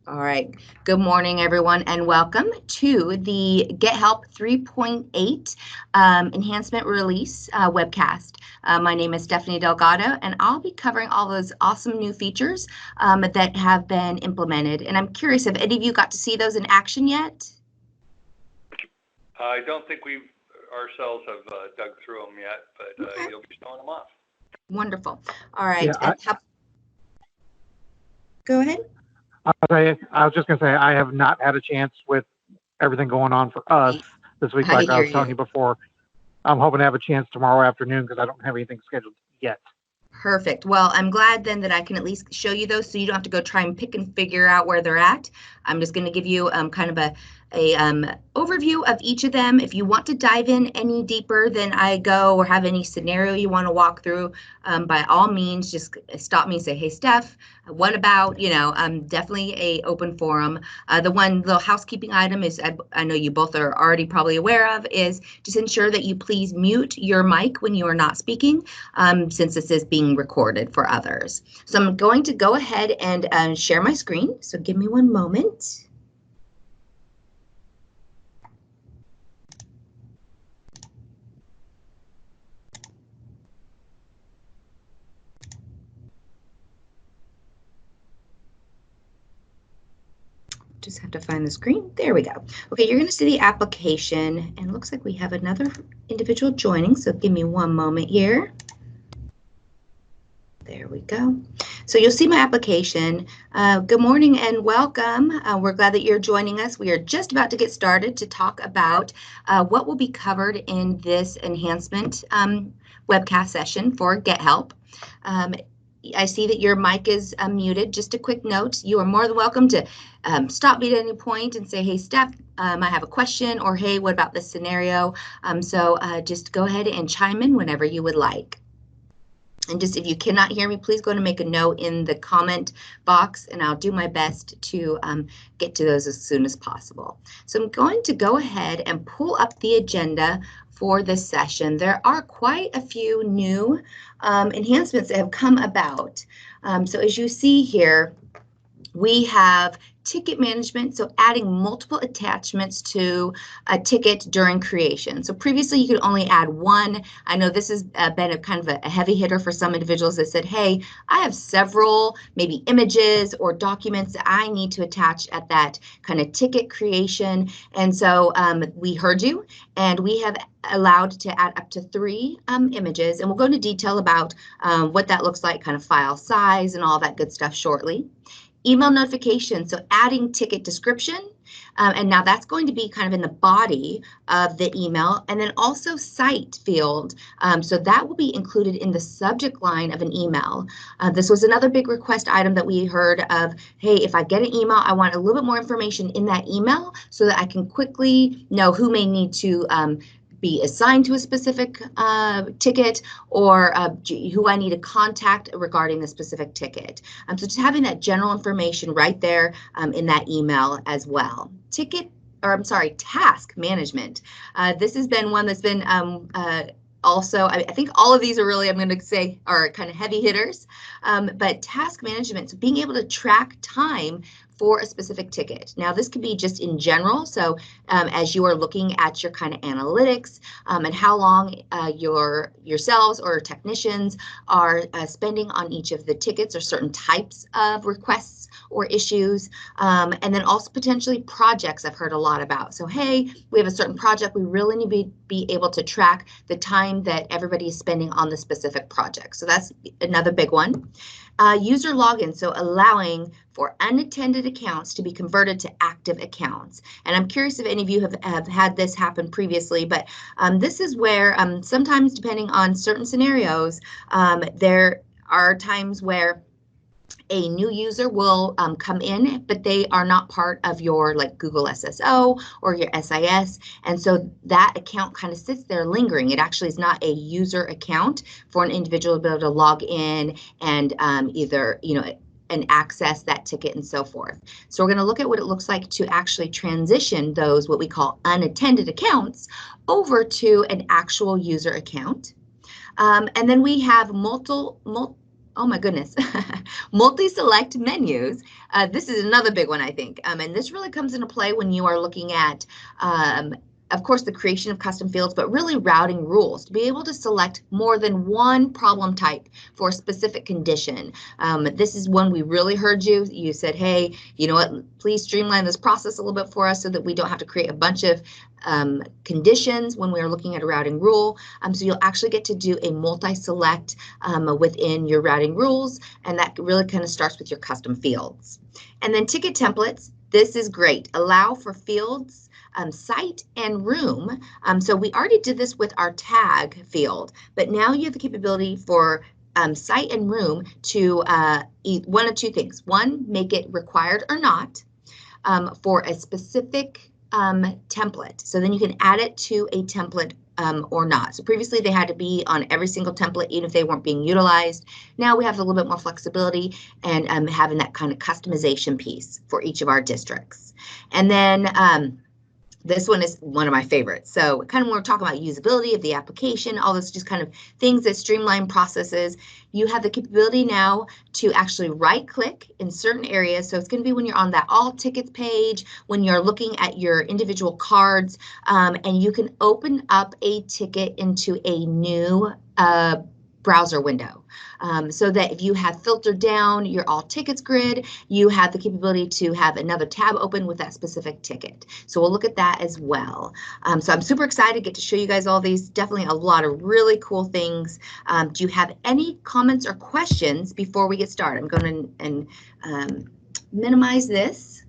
All right. Good morning, everyone, and welcome to the GetHelp 3.8 enhancement release webcast. My name is Stephanie Delgado, and I'll be covering all those awesome new features that have been implemented. And I'm curious if any of you got to see those in action yet? I don't think we ourselves have dug through them yet, but okay. You'll be showing them off. Wonderful. All right. Yeah, go ahead. I was just going to say, I have not had a chance with everything going on for us this week, like I was telling you before. I'm hoping to have a chance tomorrow afternoon because I don't have anything scheduled yet. Perfect. Well, I'm glad then that I can at least show you those so you don't have to go try and pick and figure out where they're at. I'm just going to give you kind of a overview of each of them. If you want to dive in any deeper than I go or have any scenario you want to walk through, by all means, just stop me and say, hey, Steph, what about, definitely a open forum. The one little housekeeping item is, I know you both are already probably aware of, is just ensure that you please mute your mic when you are not speaking, since this is being recorded for others. So I'm going to go ahead and share my screen. So give me one moment. Just have to find the screen. There we go. Okay, you're going to see the application, and it looks like we have another individual joining, so give me one moment here. There we go. So you'll see my application. Good morning and welcome. We're glad that you're joining us. We are just about to get started to talk about what will be covered in this enhancement webcast session for GetHelp. I see that your mic is muted. Just a quick note, you are more than welcome to stop me at any point and say, hey, Steph, I have a question, or hey, what about this scenario? So just go ahead and chime in whenever you would like. And just if you cannot hear me, please go and make a note in the comment box, and I'll do my best to get to those as soon as possible. So I'm going to go ahead and pull up the agenda for this session. There are quite a few new enhancements that have come about. So as you see here, we have ticket management, so adding multiple attachments to a ticket during creation. So previously you could only add one. I know this has been a kind of a heavy hitter for some individuals that said, hey, I have several maybe images or documents that I need to attach at that kind of ticket creation. And so we heard you, and we have allowed to add up to 3 images, and we'll go into detail about what that looks like, kind of file size and all that good stuff shortly. Email notification, so adding ticket description, and now that's going to be kind of in the body of the email, and then also site field, so that will be included in the subject line of an email. This was another big request item that we heard of, hey, if I get an email, I want a little bit more information in that email so that I can quickly know who may need to be assigned to a specific ticket, or who I need to contact regarding a specific ticket. So just having that general information right there in that email as well. Task management. This has been one that's been also, I think all of these are really, I'm going to say, are kind of heavy hitters, but task management, so being able to track time for a specific ticket. Now, this could be just in general, so as you are looking at your kind of analytics and how long yourselves or technicians are spending on each of the tickets or certain types of requests or issues, and then also potentially projects I've heard a lot about. So, hey, we have a certain project, we really need to be able to track the time that everybody is spending on the specific project. So that's another big one. User login, so allowing for unattended accounts to be converted to active accounts. And I'm curious if any of you have had this happen previously, but this is where sometimes, depending on certain scenarios, there are times where a new user will come in, but they are not part of your like Google SSO or your SIS. And so that account kind of sits there lingering. It actually is not a user account for an individual to be able to log in and either, and access that ticket and so forth. So we're going to look at what it looks like to actually transition those, what we call unattended accounts, over to an actual user account. And then we have multiple oh my goodness, multi-select menus. This is another big one, I think. And this really comes into play when you are looking at, of course, the creation of custom fields, but really routing rules to be able to select more than one problem type for a specific condition. This is when we really heard you. You said, hey, you know what, please streamline this process a little bit for us so that we don't have to create a bunch of conditions when we're looking at a routing rule. So you'll actually get to do a multi-select within your routing rules, and that really kind of starts with your custom fields. And then ticket templates, this is great. Allow for fields, site and room. So we already did this with our tag field, but now you have the capability for site and room to one of two things. One, make it required or not for a specific template. So then you can add it to a template or not. So previously they had to be on every single template, even if they weren't being utilized. Now we have a little bit more flexibility and having that kind of customization piece for each of our districts. And then this one is one of my favorites. So kind of when we're talking about usability of the application, all this just kind of things that streamline processes, you have the capability now to actually right click in certain areas. So it's going to be when you're on that all tickets page, when you're looking at your individual cards, and you can open up a ticket into a new browser window. So that if you have filtered down your all tickets grid, you have the capability to have another tab open with that specific ticket. So we'll look at that as well. So I'm super excited to get to show you guys all these. Definitely a lot of really cool things. Do you have any comments or questions before we get started? I'm going to minimize this.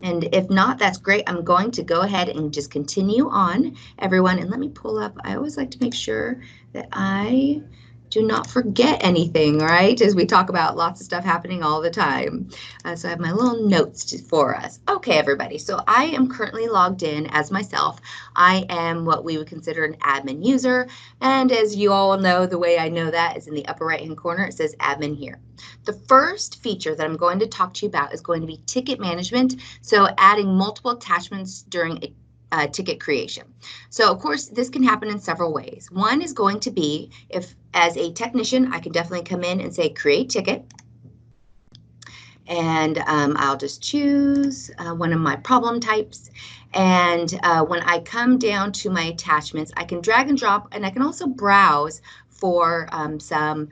And if not, that's great. I'm going to go ahead and just continue on, everyone. And let me pull up. I always like to make sure that I do not forget anything, right? As we talk about lots of stuff happening all the time. So I have my little notes for us. Okay, everybody. So I am currently logged in as myself. I am what we would consider an admin user. And as you all know, the way I know that is in the upper right-hand corner, it says admin here. The first feature that I'm going to talk to you about is going to be ticket management. So adding multiple attachments during a ticket creation. So of course, this can happen in several ways. One is going to be if as a technician, I can definitely come in and say create ticket. And I'll just choose one of my problem types. And when I come down to my attachments, I can drag and drop, and I can also browse for some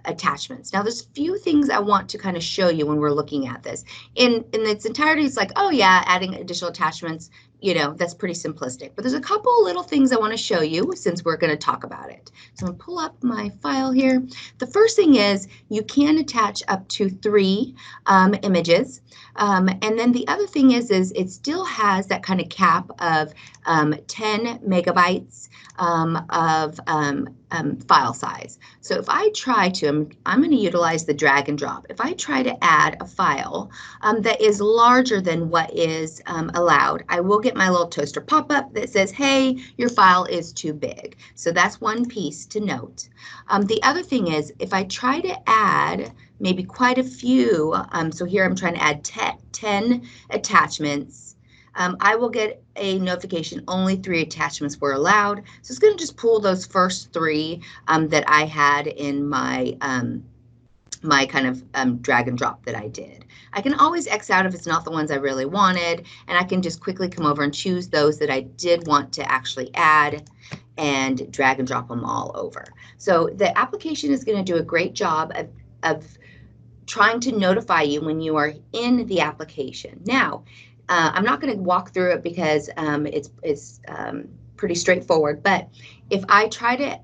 attachments. Now, there's a few things I want to kind of show you when we're looking at this. In its entirety, it's like, oh yeah, adding additional attachments, you know, that's pretty simplistic. But there's a couple little things I want to show you since we're going to talk about it. So I'm going to pull up my file here. The first thing is you can attach up to 3 images. And then the other thing is it still has that kind of cap of 10 megabytes of file size. So if I try to, I'm going to utilize the drag and drop. If I try to add a file that is larger than what is allowed, I will get my little toaster pop-up that says, hey, your file is too big. So that's one piece to note. The other thing is if I try to add maybe quite a few, so here I'm trying to add 10 attachments, I will get a notification only 3 attachments were allowed. So it's going to just pull those first 3 that I had in my my kind of drag and drop that I did. I can always X out if it's not the ones I really wanted, and I can just quickly come over and choose those that I did want to actually add and drag and drop them all over. So the application is going to do a great job of trying to notify you when you are in the application. Now, I'm not going to walk through it because it's pretty straightforward, but if I try to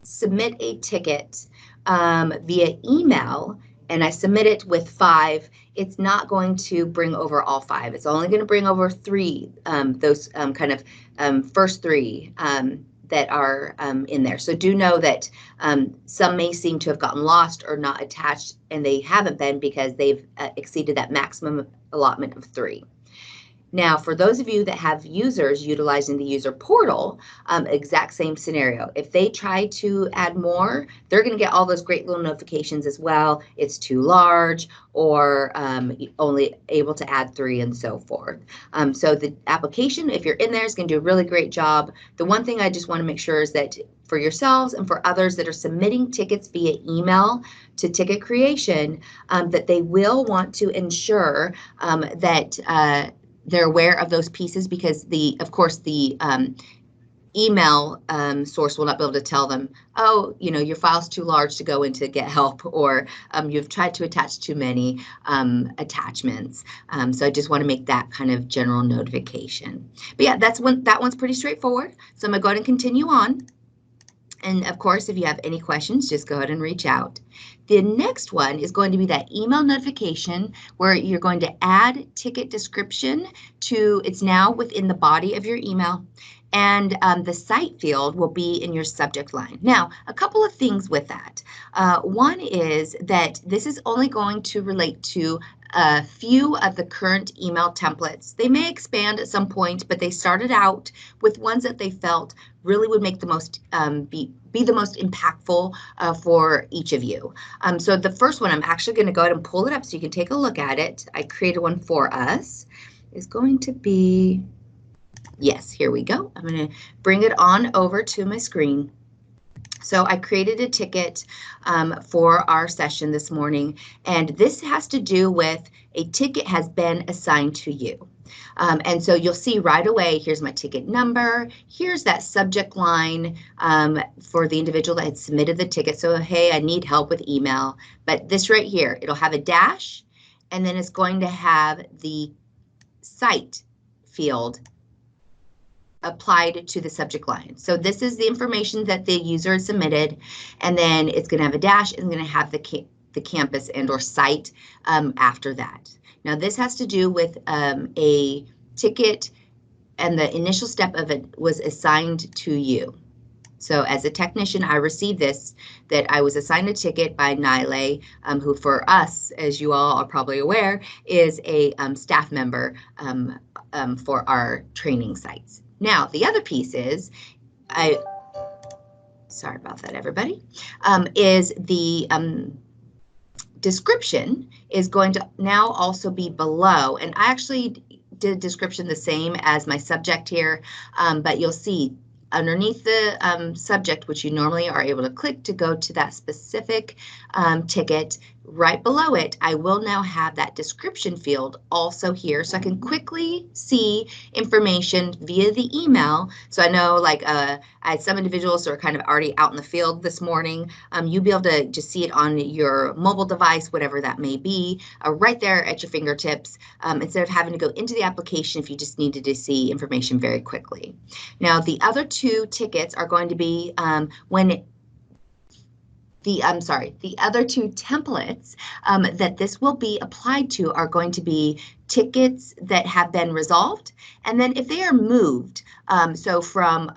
submit a ticket via email and I submit it with 5, it's not going to bring over all 5. It's only going to bring over 3, those kind of first 3 that are in there. So do know that some may seem to have gotten lost or not attached, and they haven't been because they've exceeded that maximum allotment of 3. Now, for those of you that have users utilizing the user portal, exact same scenario. If they try to add more, they're going to get all those great little notifications as well. It's too large, or only able to add 3, and so forth. So the application, if you're in there, is going to do a really great job. The one thing I just want to make sure is that for yourselves and for others that are submitting tickets via email to ticket creation, that they will want to ensure that they're aware of those pieces, because of course the email source will not be able to tell them, oh, your file's too large to go into GetHelp, or you've tried to attach too many attachments. So I just want to make that kind of general notification. But yeah, that one's pretty straightforward. So I'm going to go ahead and continue on. And of course, if you have any questions, just go ahead and reach out. The next one is going to be that email notification where you're going to add ticket description to, it's now within the body of your email, and the site field will be in your subject line. Now, a couple of things with that. One is that this is only going to relate to a few of the current email templates. They may expand at some point, but they started out with ones that they felt really would make the most be the most impactful for each of you. So the first one, I'm actually going to go ahead and pull it up so you can take a look at it. I created one for us. Is going to be, yes, here we go. I'm going to bring it on over to my screen. So I created a ticket for our session this morning, and this has to do with a ticket has been assigned to you. And so you'll see right away, here's my ticket number, here's that subject line for the individual that had submitted the ticket. So, hey, I need help with email. But this right here, it'll have a dash, and then it's going to have the site field applied to the subject line. So this is the information that the user has submitted, and then it's going to have a dash and going to have the campus and or site after that. Now this has to do with a ticket, and the initial step of it was assigned to you. So as a technician, I received this, that I was assigned a ticket by Nile, who for us, as you all are probably aware, is a staff member for our training sites. Now, the other piece is, sorry about that, everybody, is the description is going to now also be below. And I actually did a description the same as my subject here, but you'll see underneath the subject, which you normally are able to click to go to that specific ticket, right below it, I will now have that description field also here, so I can quickly see information via the email. So I know, like, I had some individuals who are kind of already out in the field this morning. You'll be able to just see it on your mobile device, whatever that may be, right there at your fingertips, instead of having to go into the application if you just needed to see information very quickly. Now, the other 2 tickets are going to be the other 2 templates that this will be applied to are going to be tickets that have been resolved, and then if they are moved, so from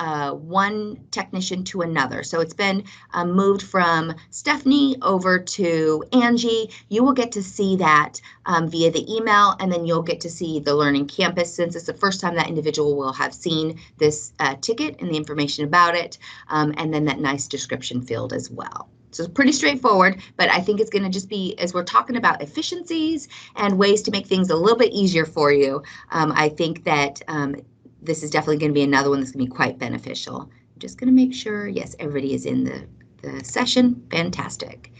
one technician to another. So it's been moved from Stephanie over to Angie. You will get to see that via the email, and then you'll get to see the Learning Campus, since it's the first time that individual will have seen this ticket and the information about it, and then that nice description field as well. So it's pretty straightforward, but I think it's going to just be, as we're talking about efficiencies and ways to make things a little bit easier for you, I think that this is definitely going to be another one that's going to be quite beneficial. I'm just going to make sure, yes, everybody is in the session. Fantastic.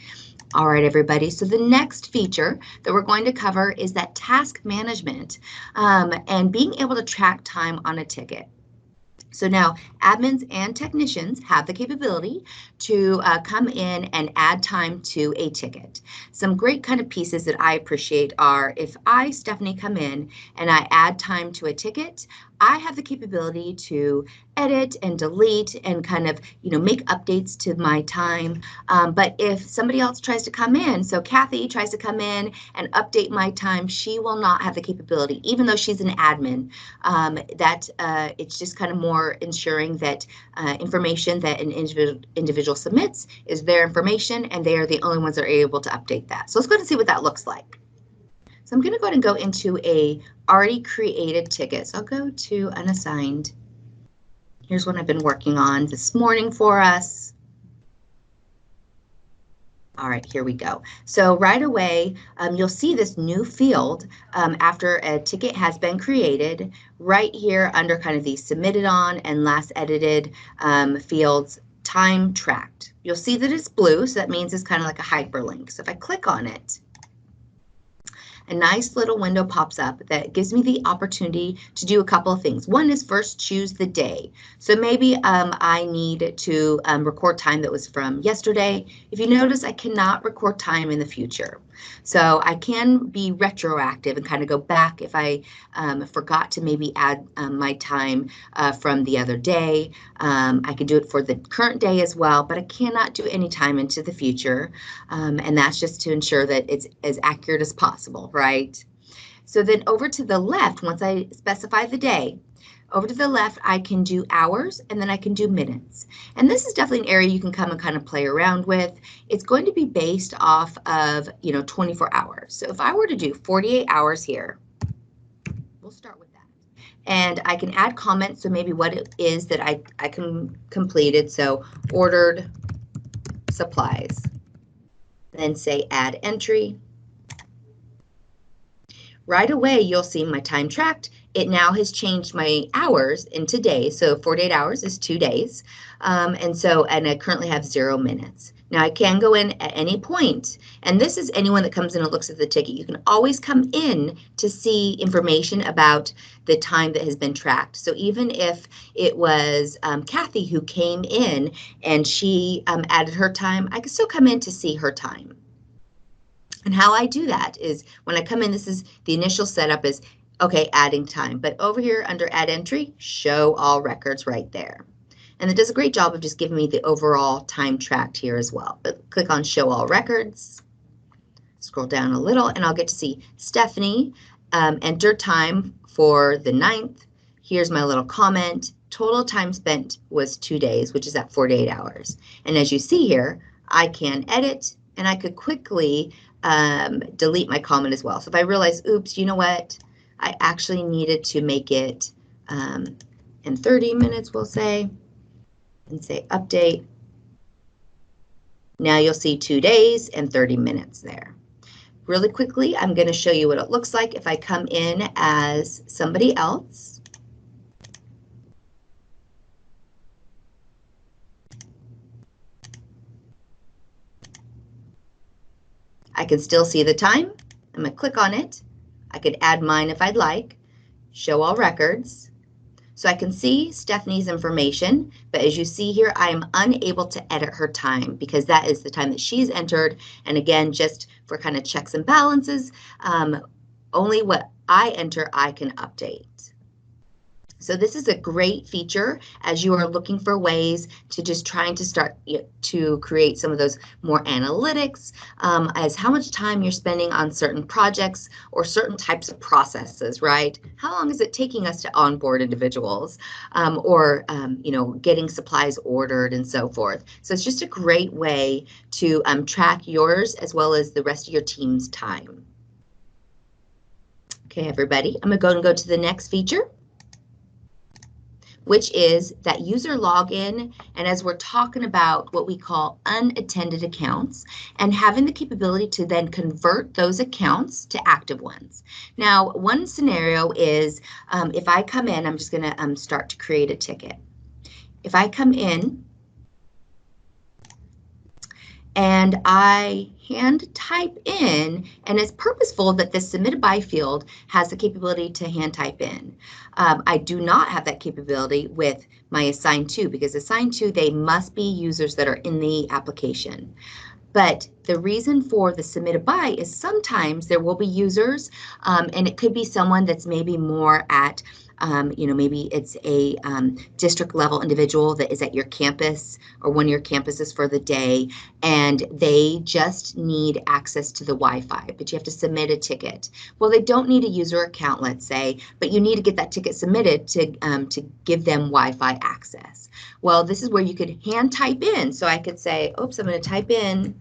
All right, everybody. So the next feature that we're going to cover is that task management and being able to track time on a ticket. So now admins and technicians have the capability to come in and add time to a ticket. Some great kind of pieces that I appreciate are, if I, Stephanie, come in and I add time to a ticket, I have the capability to edit and delete and kind of, make updates to my time. But if somebody else tries to come in, so Kathy tries to come in and update my time, she will not have the capability, even though she's an admin. It's just kind of more ensuring that information that an individual submits is their information, and they are the only ones that are able to update that. So let's go and see what that looks like. So I'm going to go ahead and go into a already created ticket. So I'll go to unassigned. Here's one I've been working on this morning for us. All right, here we go. So right away, you'll see this new field after a ticket has been created right here under kind of the submitted on and last edited fields, time tracked. You'll see that it's blue, so that means it's kind of like a hyperlink. So if I click on it, a nice little window pops up that gives me the opportunity to do a couple of things. One is first choose the day. So maybe I need to record time that was from yesterday. If you notice, I cannot record time in the future. So I can be retroactive and kind of go back if I forgot to maybe add my time from the other day. I can do it for the current day as well, but I cannot do any time into the future. And that's just to ensure that it's as accurate as possible, right? So then over to the left, once I specify the day, over to the left, I can do hours and then I can do minutes. And this is definitely an area you can come and kind of play around with. It's going to be based off of, 24 hours. So if I were to do 48 hours here, we'll start with that. And I can add comments, so maybe what it is that I completed. So ordered supplies. Then say add entry. Right away, you'll see my time tracked. It now has changed my hours into days. So 48 hours is 2 days. And I currently have 0 minutes. Now I can go in at any point, and this is anyone that comes in and looks at the ticket. You can always come in to see information about the time that has been tracked. So even if it was Kathy who came in and she added her time, I can still come in to see her time. And how I do that is when I come in, this is the initial setup is, okay, adding time. But over here under add entry, show all records right there. And it does a great job of just giving me the overall time tracked here as well. But click on show all records, scroll down a little, and I'll get to see Stephanie entered time for the 9th. Here's my little comment. Total time spent was 2 days, which is at 48 hours. And as you see here, I can edit and I could quickly delete my comment as well. So if I realize, oops, you know what? I actually needed to make it in 30 minutes, we'll say, and say update. Now you'll see 2 days and 30 minutes there. Really quickly, I'm going to show you what it looks like if I come in as somebody else. I can still see the time. I'm going to click on it. I could add mine if I'd like, show all records. So I can see Stephanie's information, but as you see here, I am unable to edit her time because that is the time that she's entered. And again, just for kind of checks and balances, only what I enter, I can update. So this is a great feature as you are looking for ways to just trying to start to create some of those more analytics as how much time you're spending on certain projects or certain types of processes, right? How long is it taking us to onboard individuals or getting supplies ordered and so forth. So it's just a great way to track yours as well as the rest of your team's time. Okay, everybody, I'm going to go to the next feature, which is that user login. And as we're talking about what we call unattended accounts and having the capability to then convert those accounts to active ones. Now, one scenario is if I come in, I'm just going to start to create a ticket. If I come in and I hand type in, and it's purposeful that this submitted by field has the capability to hand type in. I do not have that capability with my assigned to because assigned to, they must be users that are in the application. But the reason for the submitted by is sometimes there will be users and it could be someone that's maybe more at maybe it's a district level individual that is at your campus or one of your campuses for the day, and they just need access to the Wi-Fi, but you have to submit a ticket. Well, they don't need a user account, let's say, but you need to get that ticket submitted to give them Wi-Fi access. Well, this is where you could hand type in. So I could say, oops, I'm going to type in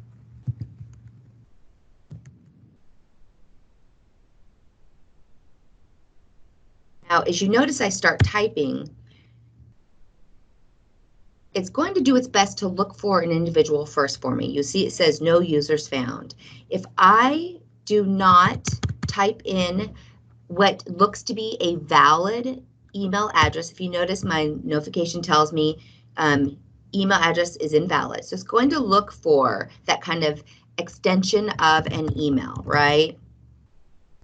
as you notice, I start typing. It's going to do its best to look for an individual first for me. You see it says no users found. If I do not type in what looks to be a valid email address, if you notice my notification tells me email address is invalid. So it's going to look for that kind of extension of an email, right?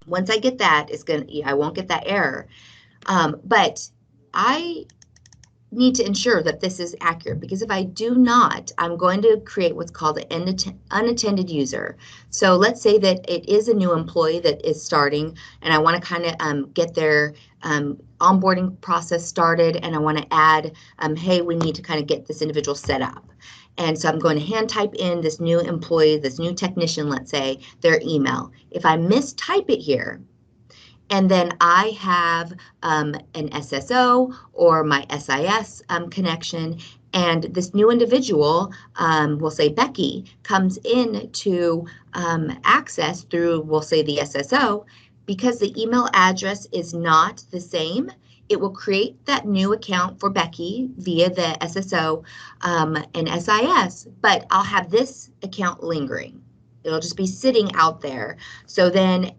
Once I get that, I won't get that error. But I need to ensure that this is accurate, because if I do not, I'm going to create what's called an unattended user. So let's say that it is a new employee that is starting, and I want to kind of get their onboarding process started, and I want to add, hey, we need to kind of get this individual set up. And so I'm going to hand type in this new employee, this new technician, let's say, their email. If I mistype it here, and then I have an SSO or my SIS connection, and this new individual, we'll say Becky, comes in to access through, we'll say, the SSO. Because the email address is not the same, it will create that new account for Becky via the SSO and SIS, but I'll have this account lingering. It'll just be sitting out there. So then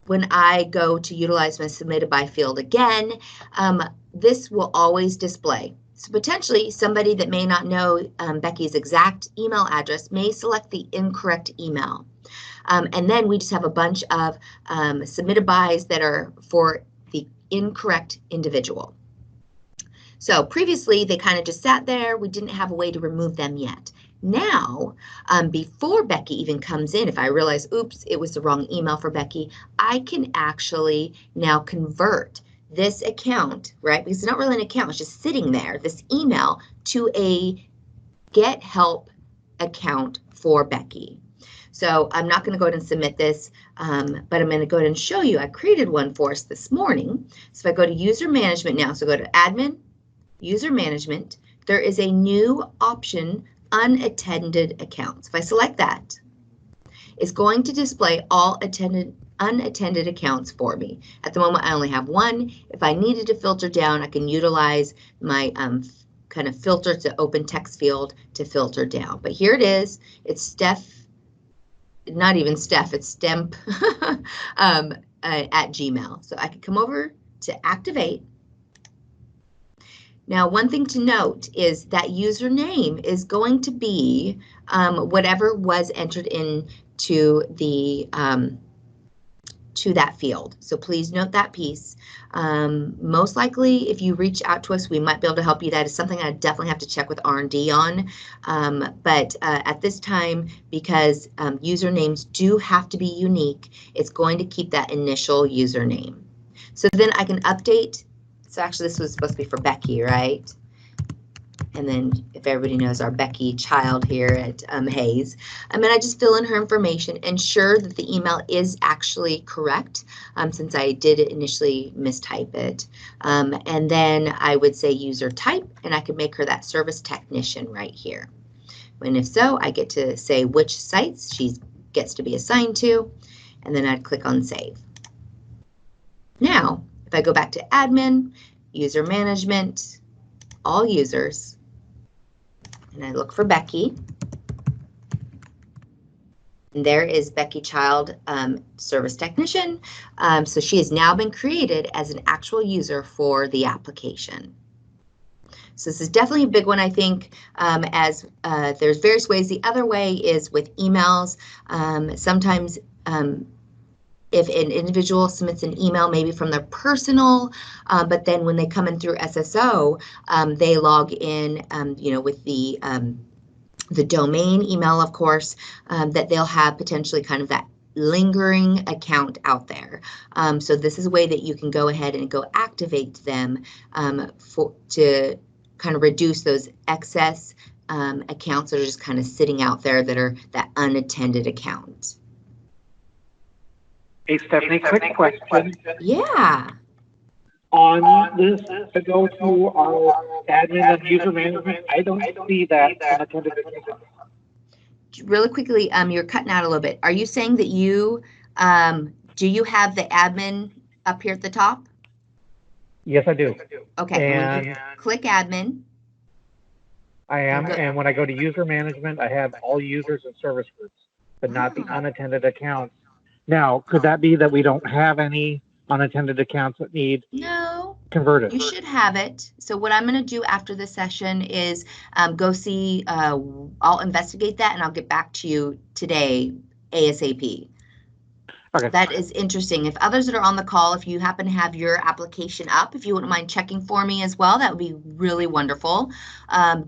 when I go to utilize my submitted by field again, this will always display. So potentially somebody that may not know Becky's exact email address may select the incorrect email. And then we just have a bunch of submitted bys that are for the incorrect individual. So previously they kind of just sat there. We didn't have a way to remove them yet. Now, before Becky even comes in, if I realize, oops, it was the wrong email for Becky, I can actually now convert this account, right? Because it's not really an account, it's just sitting there, this email, to a GetHelp account for Becky. So I'm not going to go ahead and submit this, but I'm going to go ahead and show you. I created one for us this morning. So if I go to user management now, so go to admin, user management, there is a new option, unattended accounts. If I select that, it's going to display all unattended accounts for me. At the moment, I only have one. If I needed to filter down, I can utilize my kind of filter to open text field to filter down. But here it is. It's Steph, not even Steph, it's Stemp at Gmail. So I could come over to activate. Now, one thing to note is that username is going to be whatever was entered into the to that field. So please note that piece. Most likely, if you reach out to us, we might be able to help you. That is something I definitely have to check with R&D on. But at this time, because usernames do have to be unique, it's going to keep that initial username. So then I can update. So actually this was supposed to be for Becky, right? And then if everybody knows our Becky child here at Hayes, and I just fill in her information, ensure that the email is actually correct, since I did initially mistype it. And then I would say user type, and I could make her that service technician right here. And if so, I get to say which sites she gets to be assigned to, and then I'd click on save. Now, if I go back to admin, user management, all users, and I look for Becky, and there is Becky Child, Service Technician. So she has now been created as an actual user for the application. So this is definitely a big one, I think, as there's various ways. The other way is with emails. Sometimes if an individual submits an email maybe from their personal, but then when they come in through SSO, they log in, you know, with the domain email, of course, that they'll have potentially kind of that lingering account out there. So this is a way that you can go ahead and go activate them to kind of reduce those excess accounts that are just kind of sitting out there that are that unattended account. Hey, Stephanie, quick question. Yeah. On this, to go to our admin and user management, I don't see that unattended account. Really quickly, you're cutting out a little bit. Are you saying that you, do you have the admin up here at the top? Yes, I do. Okay, and when you click admin. I am, and when I go to user management, I have all users and service groups, but not the unattended accounts. Now, could that be that we don't have any unattended accounts that need converted? You should have it. So what I'm going to do after this session is go see, I'll investigate that and I'll get back to you today, ASAP. Okay. That is interesting. If others that are on the call, if you happen to have your application up, if you wouldn't mind checking for me as well, that would be really wonderful.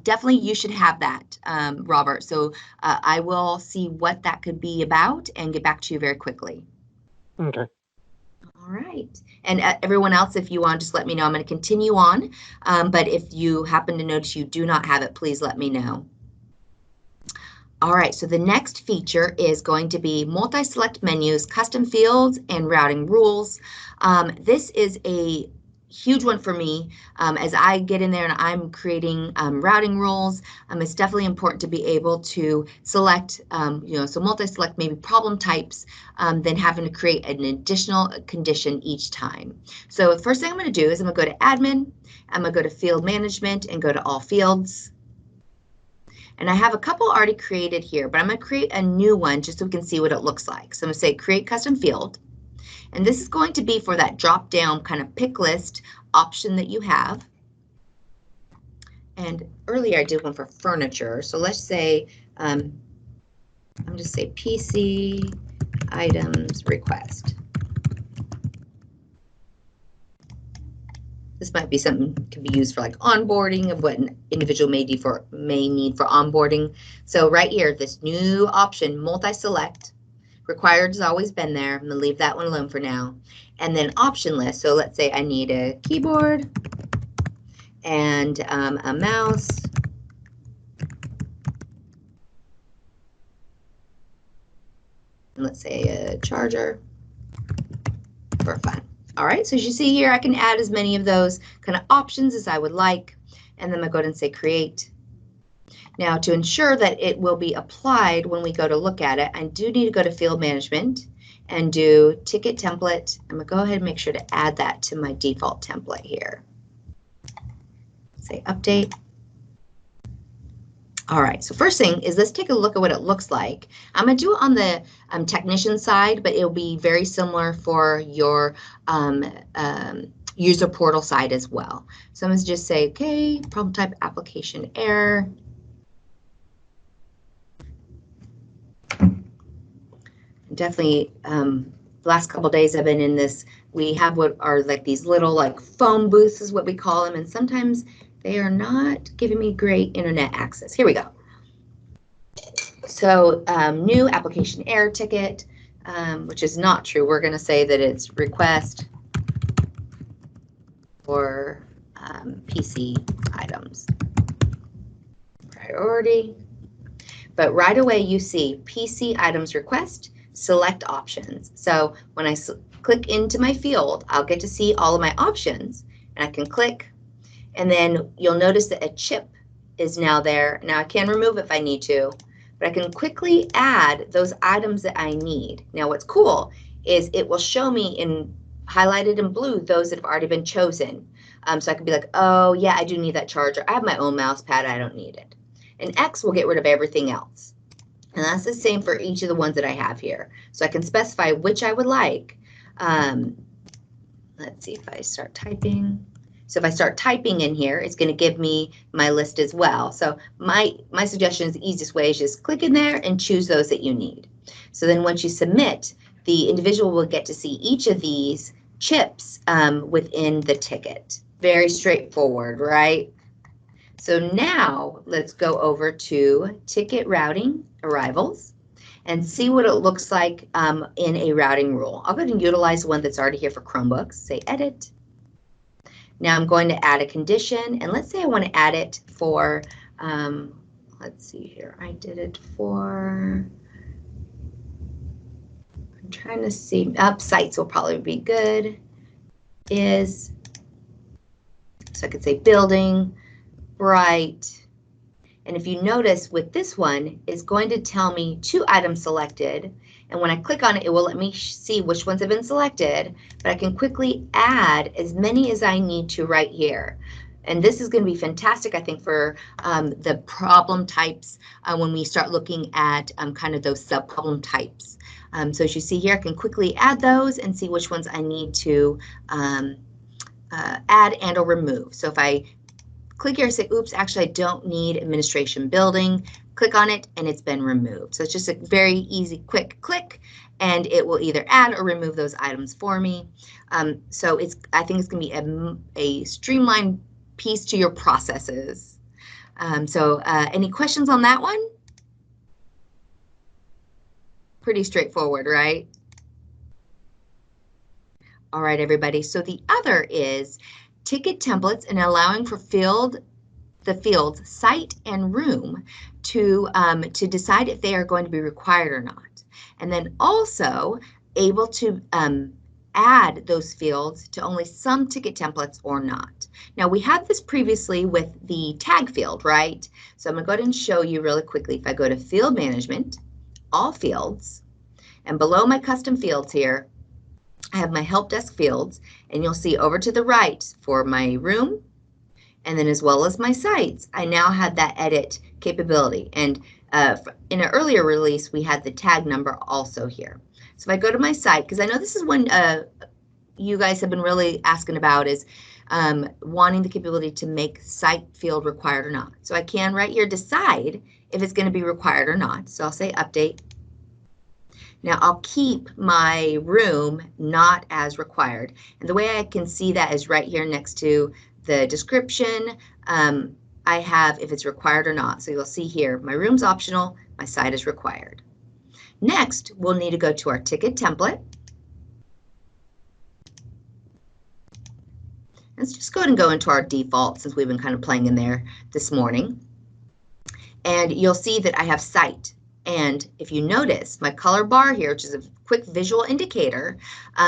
Definitely you should have that, Robert. So I will see what that could be about and get back to you very quickly. Okay. All right. And everyone else, if you want, just let me know. I'm going to continue on. But if you happen to notice you do not have it, please let me know. All right, so the next feature is going to be multi-select menus, custom fields, and routing rules. This is a huge one for me as I get in there and I'm creating routing rules. It's definitely important to be able to select, so multi-select maybe problem types, then having to create an additional condition each time. So the first thing I'm going to do is I'm going to go to admin, I'm going to go to field management and go to all fields. And I have a couple already created here, but I'm going to create a new one just so we can see what it looks like. So I'm going to say create custom field. And this is going to be for that drop down kind of pick list option that you have. And earlier I did one for furniture. So let's say, I'm just say PC items request. This might be something that can be used for like onboarding of what an individual may need for onboarding. So right here, this new option, multi-select, required has always been there. I'm gonna leave that one alone for now. And then option list. So let's say I need a keyboard and a mouse. And let's say a charger for fun. All right, so as you see here, I can add as many of those kind of options as I would like. And then I'm going to go ahead and say create. Now, to ensure that it will be applied when we go to look at it, I do need to go to field management and do ticket template. I'm going to go ahead and make sure to add that to my default template here. Say update. All right, so first thing is let's take a look at what it looks like. I'm going to do it on the technician side, but it'll be very similar for your user portal side as well. So I'm going to just say, okay, problem type application error. Definitely, the last couple of days I've been in this, we have what are like these little like phone booths is what we call them, and sometimes they are not giving me great internet access. Here we go. So new application error ticket, which is not true. We're going to say that it's request for PC items. Priority. But right away you see PC items request, select options. So when I click into my field, I'll get to see all of my options and I can click. And then you'll notice that a chip is now there. Now I can remove it if I need to, but I can quickly add those items that I need. Now what's cool is it will show me in highlighted in blue those that have already been chosen. So I can be like, oh yeah, I do need that charger. I have my own mouse pad, I don't need it. And X will get rid of everything else. And that's the same for each of the ones that I have here. So I can specify which I would like. Let's see if I start typing. So if I start typing in here, it's going to give me my list as well. So my suggestion is the easiest way is just click in there and choose those that you need. So then once you submit, the individual will get to see each of these chips within the ticket. Very straightforward, right? So now let's go over to ticket routing arrivals and see what it looks like in a routing rule. I'll go ahead and utilize one that's already here for Chromebooks. Say edit. Now I'm going to add a condition, and let's say I want to add it for, let's see here, I did it for, I'm trying to see, sites will probably be good, so I could say building, bright, And if you notice with this one, it's going to tell me 2 items selected. And when I click on it, it will let me see which ones have been selected, but I can quickly add as many as I need to right here. And this is going to be fantastic, I think, for the problem types when we start looking at kind of those sub-problem types. So as you see here, I can quickly add those and see which ones I need to add and or remove. So if I click here and say, oops, actually I don't need administration building, click on it and it's been removed. So it's just a very easy, quick click, and it will either add or remove those items for me. So I think it's going to be a streamlined piece to your processes. Any questions on that one? Pretty straightforward, right? All right, everybody. So the other is ticket templates and allowing for the fields site and room to decide if they are going to be required or not. And then also able to add those fields to only some ticket templates or not. Now we had this previously with the tag field, right? So I'm going to go ahead and show you really quickly. If I go to Field Management, All Fields, and below my custom fields here, I have my help desk fields, and you'll see over to the right for my room, and then as well as my sites, I now have that edit capability. And in an earlier release, we had the tag number also here. So if I go to my site, because I know this is one you guys have been really asking about, is wanting the capability to make site field required or not. So I can right here decide if it's going to be required or not. So I'll say update. Now I'll keep my room not as required. And the way I can see that is right here next to the description. I have if it's required or not. So you'll see here, my room's optional, my site is required. Next, we'll need to go to our ticket template. Let's just go ahead and go into our default since we've been kind of playing in there this morning. And you'll see that I have site. And if you notice, my color bar here, which is a quick visual indicator,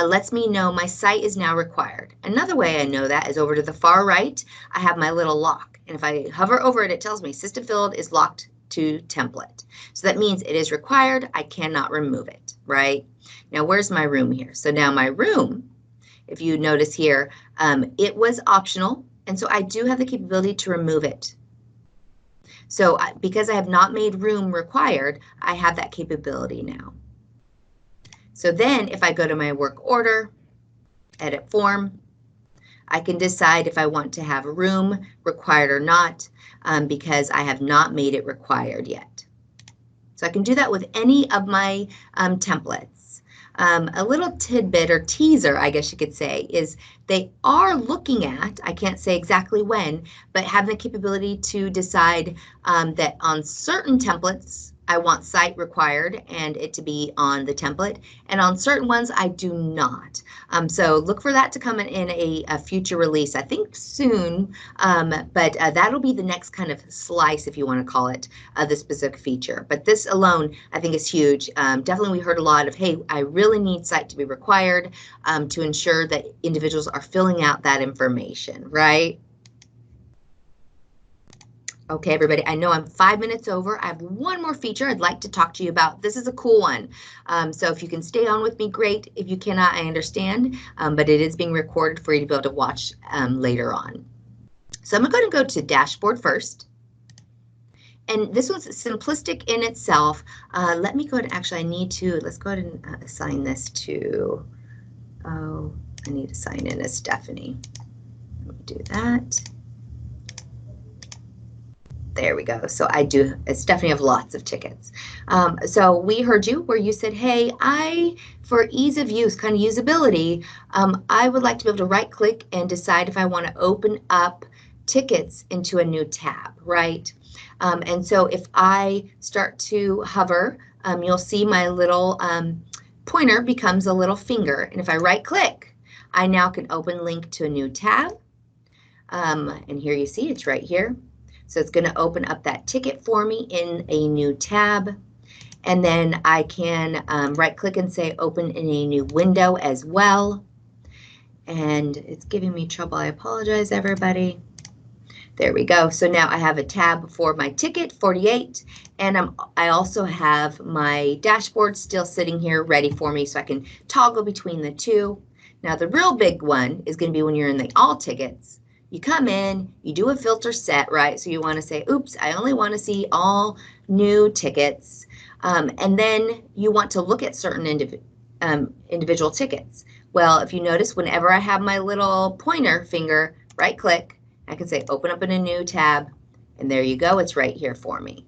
lets me know my site is now required. Another way I know that is over to the far right, I have my little lock. And if I hover over it, it tells me system field is locked to template. So that means it is required. I cannot remove it, right? Now, where's my room here? So now my room, if you notice here, it was optional. And so I do have the capability to remove it. So because I have not made room required, I have that capability now. So then if I go to my work order, edit form, I can decide if I want to have room required or not because I have not made it required yet. So I can do that with any of my templates. A little tidbit or teaser, I guess you could say, is they are looking at, I can't say exactly when, but having the capability to decide that on certain templates, I want site required and it to be on the template, and on certain ones I do not. So look for that to come in a future release, I think soon, but that'll be the next kind of slice, if you want to call it, the specific feature. But this alone, I think, is huge. Definitely we heard a lot of, hey, I really need site to be required to ensure that individuals are filling out that information, right? Okay, everybody, I know I'm 5 minutes over. I have one more feature I'd like to talk to you about. This is a cool one. So if you can stay on with me, great. If you cannot, I understand, but it is being recorded for you to be able to watch later on. So I'm going to go to dashboard first. And this one's simplistic in itself. Let me go ahead and actually, let's go ahead and assign this to, I need to sign in as Stephanie. Let me do that. There we go. So I do, Stephanie, have lots of tickets. So we heard you where you said, hey, for ease of use, kind of usability, I would like to be able to right click and decide if I want to open up tickets into a new tab, right? And so if I start to hover, you'll see my little pointer becomes a little finger. And if I right click, I now can open link to a new tab. And here you see it's right here. So it's going to open up that ticket for me in a new tab. And then I can right click and say open in a new window as well. And it's giving me trouble. I apologize, everybody. There we go. So now I have a tab for my ticket, 48, and I also have my dashboard still sitting here ready for me so I can toggle between the two. Now the real big one is going to be when you're in the all tickets. You come in, you do a filter set, right? So you want to say, oops, I only want to see all new tickets. And then you want to look at certain individual tickets. Well, if you notice, whenever I have my little pointer finger, right click, I can say open up in a new tab, and there you go, it's right here for me.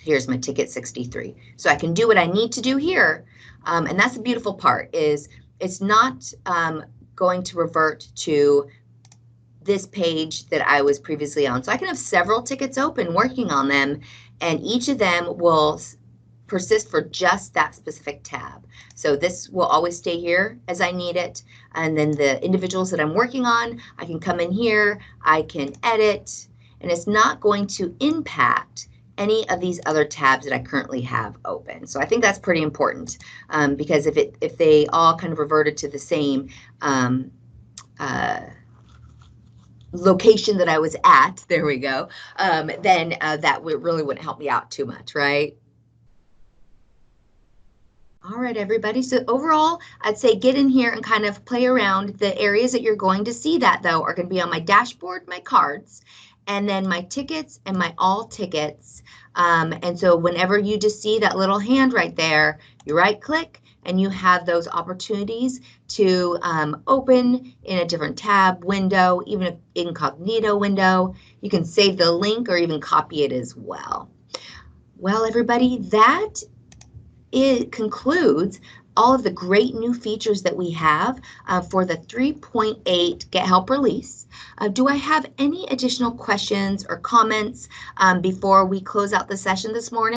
Here's my ticket 63. So I can do what I need to do here, and that's the beautiful part, is it's not going to revert to this page that I was previously on. So I can have several tickets open working on them, and each of them will persist for just that specific tab. So this will always stay here as I need it. And then the individuals that I'm working on, I can come in here, I can edit, and it's not going to impact any of these other tabs that I currently have open. So I think that's pretty important, because if they all kind of reverted to the same location that I was at, there we go, then that really wouldn't help me out too much, right? All right, everybody. So overall, I'd say get in here and kind of play around. The areas that you're going to see that, though, are going to be on my dashboard, my cards, and then my tickets and my all tickets. And so whenever you just see that little hand right there, you right click and you have those opportunities to open in a different tab, window, even an incognito window. You can save the link or even copy it as well. Well, everybody, that it concludes all of the great new features that we have for the 3.8 GetHelp release. Do I have any additional questions or comments before we close out the session this morning?